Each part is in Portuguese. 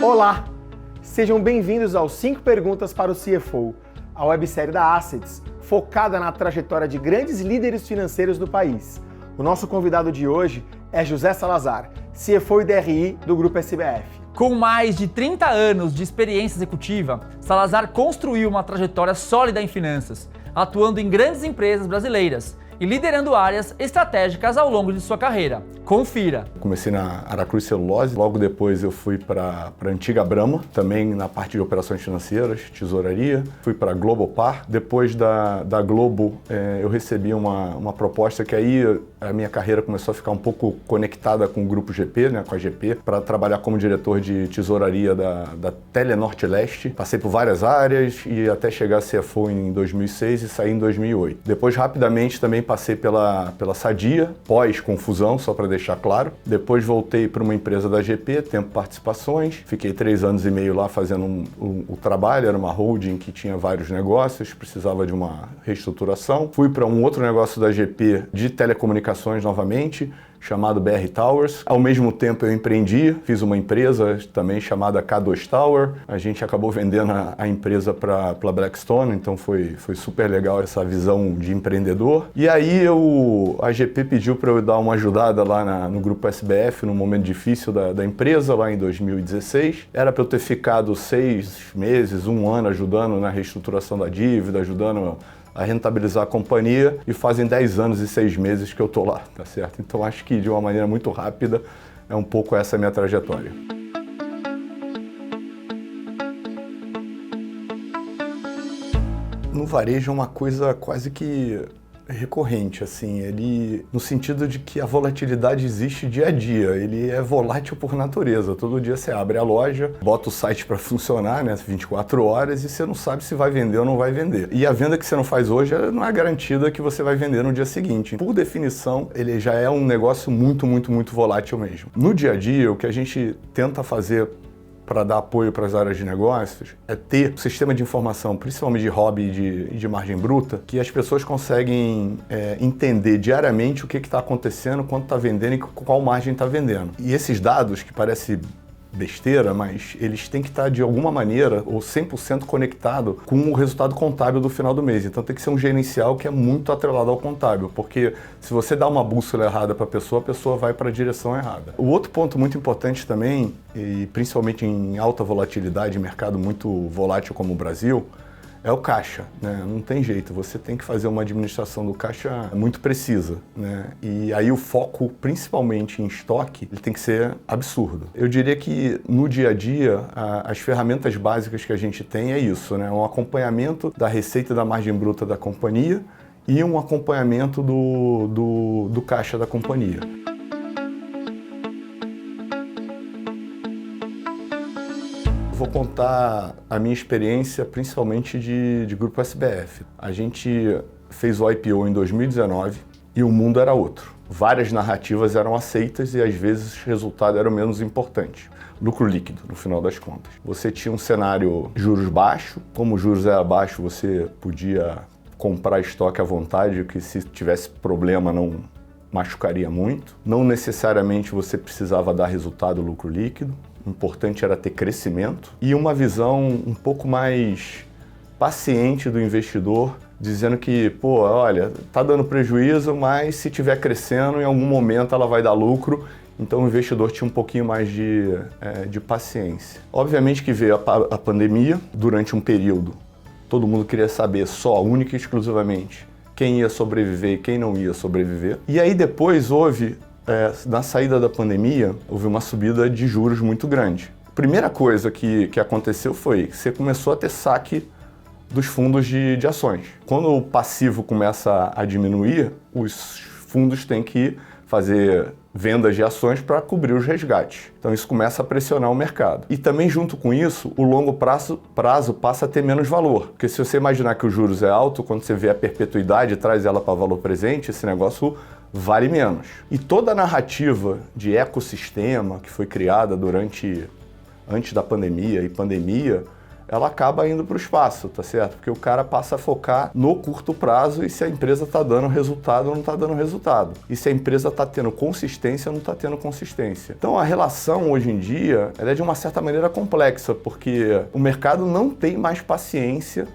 Olá! Sejam bem-vindos aos 5 perguntas para o CFO, a websérie da Assets, focada na trajetória de grandes líderes financeiros do país. O nosso convidado de hoje é José Salazar, CFO e DRI do Grupo SBF. Com mais de 30 anos de experiência executiva, Salazar construiu uma trajetória sólida em finanças, atuando em grandes empresas brasileiras e liderando áreas estratégicas ao longo de sua carreira. Confira! Comecei na Aracruz Celulose, logo depois eu fui para a antiga Brahma, também na parte de operações financeiras, tesouraria. Fui para a Globopar. Depois da Globo, eu recebi uma proposta que aí a minha carreira começou a ficar um pouco conectada com o Grupo GP, né, com a GP, para trabalhar como diretor de tesouraria da Telenorte Leste. Passei por várias áreas e até chegar a CFO em 2006 e sair em 2008. Depois, rapidamente, também passei pela Sadia, pós-confusão, só para deixar claro. Depois voltei para uma empresa da GP, Tempo Participações. Fiquei 3 anos e meio lá fazendo o trabalho, era uma holding que tinha vários negócios, precisava de uma reestruturação. Fui para um outro negócio da GP de telecomunicações novamente, chamado BR Towers. Ao mesmo tempo eu empreendi, fiz uma empresa também chamada K2 Tower. A gente acabou vendendo a empresa para Blackstone, então foi super legal essa visão de empreendedor. E aí a GP pediu para eu dar uma ajudada lá no Grupo SBF, num momento difícil da empresa, lá em 2016. Era para eu ter ficado 6 meses, 1 ano ajudando na reestruturação da dívida, ajudando a rentabilizar a companhia, e fazem 10 anos e 6 meses que eu tô lá, tá certo? Então acho que de uma maneira muito rápida é um pouco essa a minha trajetória. No varejo é uma coisa quase que recorrente, assim, ele no sentido de que a volatilidade existe dia a dia, ele é volátil por natureza. Todo dia você abre a loja, bota o site para funcionar, né, 24 horas, e você não sabe se vai vender ou não vai vender. E a venda que você não faz hoje não é garantida que você vai vender no dia seguinte. Por definição, ele já é um negócio muito volátil mesmo. No dia a dia, o que a gente tenta fazer para dar apoio para as áreas de negócios é ter um sistema de informação, principalmente de hobby e de margem bruta, que as pessoas conseguem entender diariamente o que está acontecendo, quanto está vendendo e qual margem está vendendo. E esses dados, que parece besteira, mas eles têm que estar de alguma maneira ou 100% conectado com o resultado contábil do final do mês. Então tem que ser um gerencial que é muito atrelado ao contábil, porque se você dá uma bússola errada para a pessoa vai para a direção errada. O outro ponto muito importante também, e principalmente em alta volatilidade, mercado muito volátil como o Brasil, é o caixa, né? Não tem jeito, você tem que fazer uma administração do caixa muito precisa, né? E aí o foco, principalmente em estoque, ele tem que ser absurdo. Eu diria que no dia a dia, as ferramentas básicas que a gente tem é isso, né? Um acompanhamento da receita e da margem bruta da companhia e um acompanhamento do caixa da companhia. Vou contar a minha experiência, principalmente de Grupo SBF. A gente fez o IPO em 2019 e o mundo era outro. Várias narrativas eram aceitas e às vezes o resultado era o menos importante. Lucro líquido, no final das contas. Você tinha um cenário de juros baixo. Como os juros eram baixos, você podia comprar estoque à vontade, que se tivesse problema não machucaria muito. Não necessariamente você precisava dar resultado lucro líquido. O importante era ter crescimento e uma visão um pouco mais paciente do investidor, dizendo que, pô, olha, tá dando prejuízo, mas se tiver crescendo, em algum momento ela vai dar lucro. Então o investidor tinha um pouquinho mais de paciência. Obviamente que veio a pandemia durante um período. Todo mundo queria saber só, única e exclusivamente, quem ia sobreviver e quem não ia sobreviver. E aí depois na saída da pandemia, houve uma subida de juros muito grande. A primeira coisa que aconteceu foi que você começou a ter saque dos fundos de ações. Quando o passivo começa a diminuir, os fundos têm que fazer vendas de ações para cobrir os resgates. Então isso começa a pressionar o mercado. E também junto com isso, o longo prazo passa a ter menos valor. Porque se você imaginar que os juros é alto, quando você vê a perpetuidade e traz ela para valor presente, esse negócio vale menos. E toda a narrativa de ecossistema que foi criada antes da pandemia e pandemia, ela acaba indo para o espaço, tá certo? Porque o cara passa a focar no curto prazo e se a empresa está dando resultado ou não está dando resultado. E se a empresa está tendo consistência ou não está tendo consistência. Então a relação hoje em dia, ela é de uma certa maneira complexa, porque o mercado não tem mais paciência,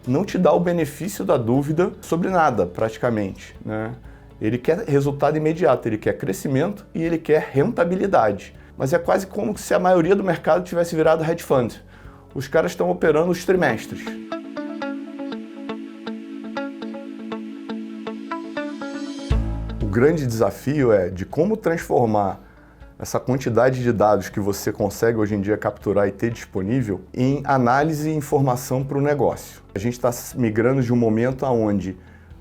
não te dá o benefício da dúvida sobre nada, praticamente, né? Ele quer resultado imediato, ele quer crescimento e ele quer rentabilidade. Mas é quase como se a maioria do mercado tivesse virado hedge fund. Os caras estão operando os trimestres. O grande desafio é de como transformar essa quantidade de dados que você consegue hoje em dia capturar e ter disponível em análise e informação para o negócio. A gente está migrando de um momento onde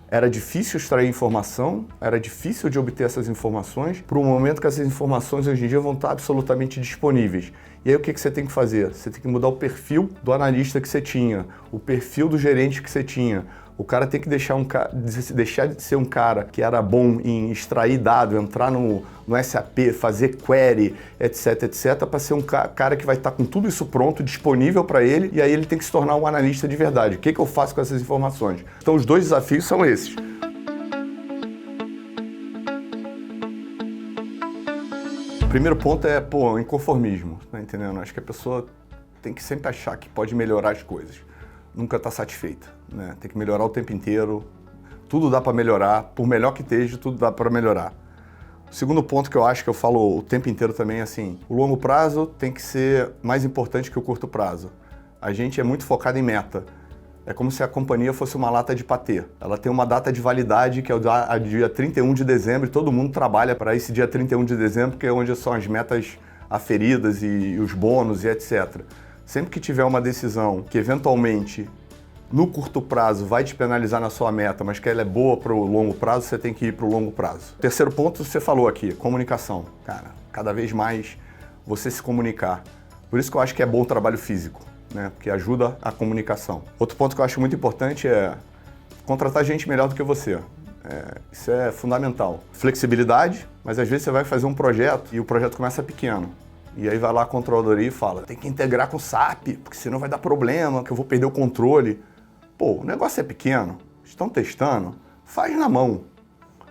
era difícil extrair informação, era difícil de obter essas informações, para um momento que essas informações hoje em dia vão estar absolutamente disponíveis. E aí o que você tem que fazer? Você tem que mudar o perfil do analista que você tinha, o perfil do gerente que você tinha. O cara tem que deixar de ser um cara que era bom em extrair dado, entrar no SAP, fazer query, etc, para ser um cara que vai estar com tudo isso pronto, disponível para ele, e aí ele tem que se tornar um analista de verdade. O que eu faço com essas informações? Então os dois desafios são esses. O primeiro ponto é, o inconformismo, tá entendendo? Acho que a pessoa tem que sempre achar que pode melhorar as coisas. Nunca está satisfeita, né? Tem que melhorar o tempo inteiro, tudo dá para melhorar, por melhor que esteja, tudo dá para melhorar. O segundo ponto que eu acho que eu falo o tempo inteiro também é assim, o longo prazo tem que ser mais importante que o curto prazo. A gente é muito focado em meta. É como se a companhia fosse uma lata de patê. Ela tem uma data de validade que é o dia 31 de dezembro e todo mundo trabalha para esse dia 31 de dezembro, que é onde são as metas aferidas e os bônus e etc. Sempre que tiver uma decisão que eventualmente no curto prazo vai te penalizar na sua meta, mas que ela é boa para o longo prazo, você tem que ir para o longo prazo. Terceiro ponto, você falou aqui, comunicação. Cara, cada vez mais você se comunicar. Por isso que eu acho que é bom o trabalho físico, né? Porque ajuda a comunicação. Outro ponto que eu acho muito importante é contratar gente melhor do que você. Isso é fundamental. Flexibilidade, mas às vezes você vai fazer um projeto e o projeto começa pequeno. E aí vai lá a controladoria e fala, tem que integrar com o SAP, porque senão vai dar problema, que eu vou perder o controle. Pô, o negócio é pequeno, estão testando, faz na mão,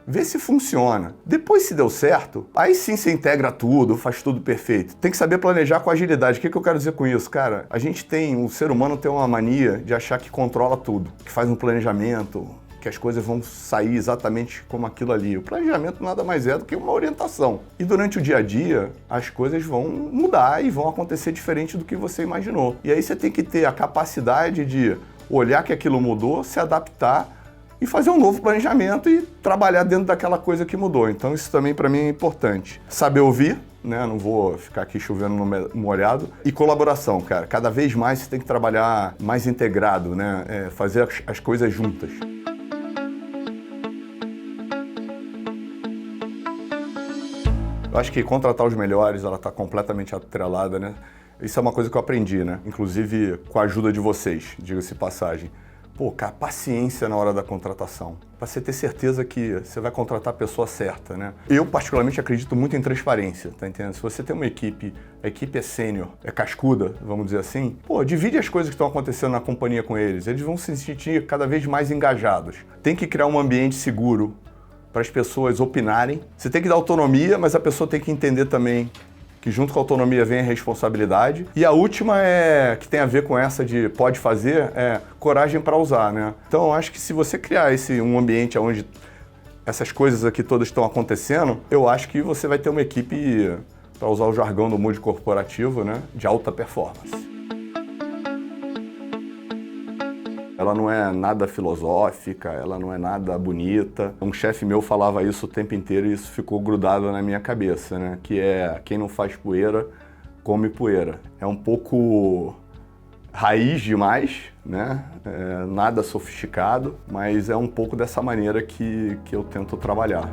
vê se funciona. Depois, se deu certo, aí sim você integra tudo, faz tudo perfeito. Tem que saber planejar com agilidade. O que eu quero dizer com isso? Cara, o ser humano tem uma mania de achar que controla tudo, que faz um planejamento, que as coisas vão sair exatamente como aquilo ali. O planejamento nada mais é do que uma orientação. E durante o dia a dia, as coisas vão mudar e vão acontecer diferente do que você imaginou. E aí você tem que ter a capacidade de olhar que aquilo mudou, se adaptar e fazer um novo planejamento e trabalhar dentro daquela coisa que mudou. Então isso também para mim é importante. Saber ouvir, né? Não vou ficar aqui chovendo no molhado. E colaboração, cara. Cada vez mais você tem que trabalhar mais integrado, né? Fazer as coisas juntas. Eu acho que contratar os melhores, ela está completamente atrelada, né? Isso é uma coisa que eu aprendi, né? Inclusive com a ajuda de vocês, diga-se passagem. Pô, cara, paciência na hora da contratação. Para você ter certeza que você vai contratar a pessoa certa, né? Eu, particularmente, acredito muito em transparência, tá entendendo? Se você tem uma equipe, a equipe é sênior, é cascuda, vamos dizer assim, pô, divide as coisas que estão acontecendo na companhia com eles. Eles vão se sentir cada vez mais engajados. Tem que criar um ambiente seguro para as pessoas opinarem. Você tem que dar autonomia, mas a pessoa tem que entender também que junto com a autonomia vem a responsabilidade. E a última que tem a ver com essa de pode fazer, é coragem para usar, né? Então eu acho que se você criar um ambiente onde essas coisas aqui todas estão acontecendo, eu acho que você vai ter uma equipe, para usar o jargão do mundo corporativo, né, de alta performance. Ela não é nada filosófica, ela não é nada bonita. Um chefe meu falava isso o tempo inteiro e isso ficou grudado na minha cabeça, né? Que é, quem não faz poeira, come poeira. É um pouco raiz demais, né? Nada sofisticado, mas é um pouco dessa maneira que eu tento trabalhar.